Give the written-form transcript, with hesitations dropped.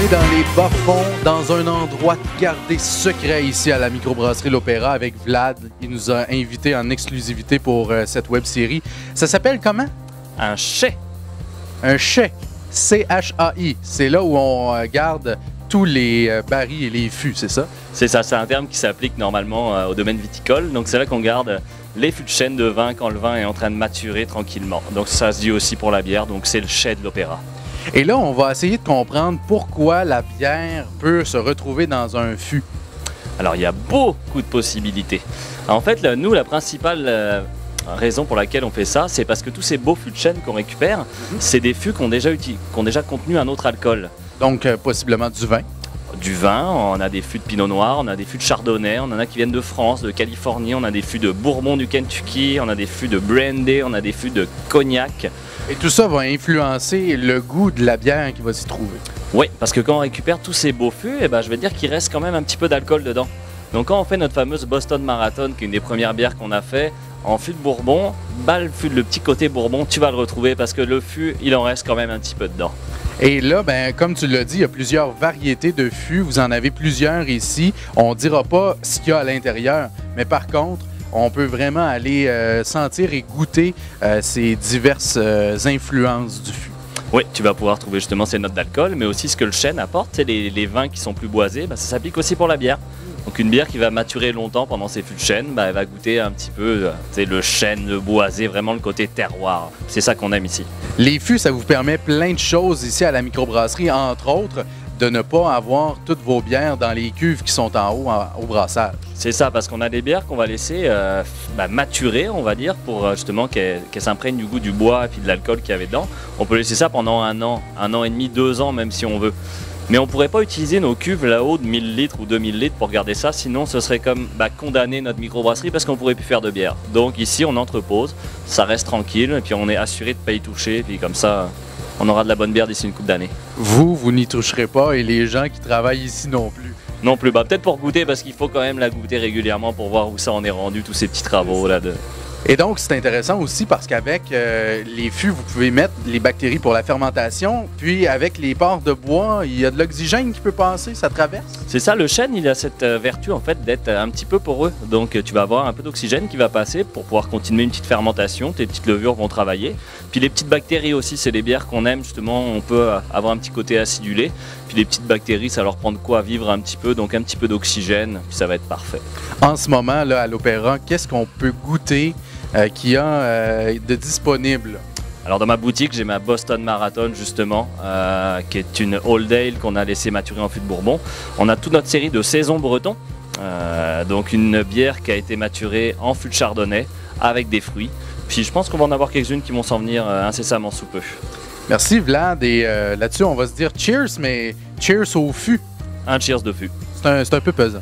est dans les bas-fonds, dans un endroit gardé secret ici à la microbrasserie L'Opéra avec Vlad. Il nous a invités en exclusivité pour cette web-série. Ça s'appelle comment? Un chai. Un chai. C-H-A-I. C'est là où on garde tous les barils et les fûts, c'est ça? C'est ça, c'est un terme qui s'applique normalement au domaine viticole. Donc c'est là qu'on garde les fûts de chêne de vin quand le vin est en train de maturer tranquillement. Donc ça se dit aussi pour la bière, donc c'est le chai de l'Opéra. Et là, on va essayer de comprendre pourquoi la bière peut se retrouver dans un fût. Alors il y a beaucoup de possibilités. En fait, là, nous, la principale raison pour laquelle on fait ça, c'est parce que tous ces beaux fûts de chêne qu'on récupère, c'est des fûts qui ont déjà contenu un autre alcool. Donc, possiblement du vin. Du vin, on a des fûts de pinot noir, on a des fûts de chardonnay, on en a qui viennent de France, de Californie, on a des fûts de bourbon du Kentucky, on a des fûts de brandy, on a des fûts de cognac. Et tout ça va influencer le goût de la bière qui va s'y trouver. Oui, parce que quand on récupère tous ces beaux fûts, je vais dire qu'il reste quand même un petit peu d'alcool dedans. Donc quand on fait notre fameuse Boston Marathon, qui est une des premières bières qu'on a fait, en fût de bourbon, le petit côté bourbon, tu vas le retrouver parce que le fût, il en reste quand même un petit peu dedans. Et là, comme tu l'as dit, il y a plusieurs variétés de fûts. Vous en avez plusieurs ici. On ne dira pas ce qu'il y a à l'intérieur, mais par contre, on peut vraiment aller sentir et goûter ces diverses influences du fût. Oui, tu vas pouvoir trouver justement ces notes d'alcool, mais aussi ce que le chêne apporte. Les vins qui sont plus boisés, ça s'applique aussi pour la bière. Donc une bière qui va maturer longtemps pendant ses fûts de chêne, elle va goûter un petit peu le chêne, le boisé, vraiment le côté terroir. C'est ça qu'on aime ici. Les fûts, ça vous permet plein de choses ici à la microbrasserie, entre autres, de ne pas avoir toutes vos bières dans les cuves qui sont en haut au brassage. C'est ça, parce qu'on a des bières qu'on va laisser maturer, on va dire, pour justement qu'elles s'imprègnent du goût du bois et puis de l'alcool qu'il y avait dedans. On peut laisser ça pendant un an et demi, 2 ans même si on veut. Mais on ne pourrait pas utiliser nos cuves là-haut de 1000 litres ou 2000 litres pour garder ça, sinon ce serait comme condamner notre microbrasserie parce qu'on ne pourrait plus faire de bière. Donc ici on entrepose, ça reste tranquille et puis on est assuré de ne pas y toucher, et puis comme ça on aura de la bonne bière d'ici une couple d'années. Vous n'y toucherez pas et les gens qui travaillent ici non plus. Non plus, peut-être pour goûter parce qu'il faut quand même la goûter régulièrement pour voir où ça en est rendu, tous ces petits travaux là de... Et donc, c'est intéressant aussi parce qu'avec les fûts, vous pouvez mettre les bactéries pour la fermentation. Puis, avec les pores de bois, il y a de l'oxygène qui peut passer, ça traverse. C'est ça, le chêne, il a cette vertu en fait d'être un petit peu poreux. Donc, tu vas avoir un peu d'oxygène qui va passer pour pouvoir continuer une petite fermentation. Tes petites levures vont travailler. Puis, les petites bactéries aussi, c'est les bières qu'on aime justement. On peut avoir un petit côté acidulé. Puis, les petites bactéries, ça leur prend de quoi vivre un petit peu. Donc, un petit peu d'oxygène, puis ça va être parfait. En ce moment, là, à l'Opéra, qu'est-ce qu'on peut goûter qu'il y a de disponible? Alors dans ma boutique, j'ai ma Boston Marathon justement, qui est une Old Ale qu'on a laissé maturer en fût de bourbon. On a toute notre série de saison breton, donc une bière qui a été maturée en fût de chardonnay avec des fruits. Puis je pense qu'on va en avoir quelques-unes qui vont s'en venir incessamment sous peu. Merci Vlad, et là-dessus on va se dire cheers, mais cheers au fût. Un cheers de fût. C'est un peu pesant.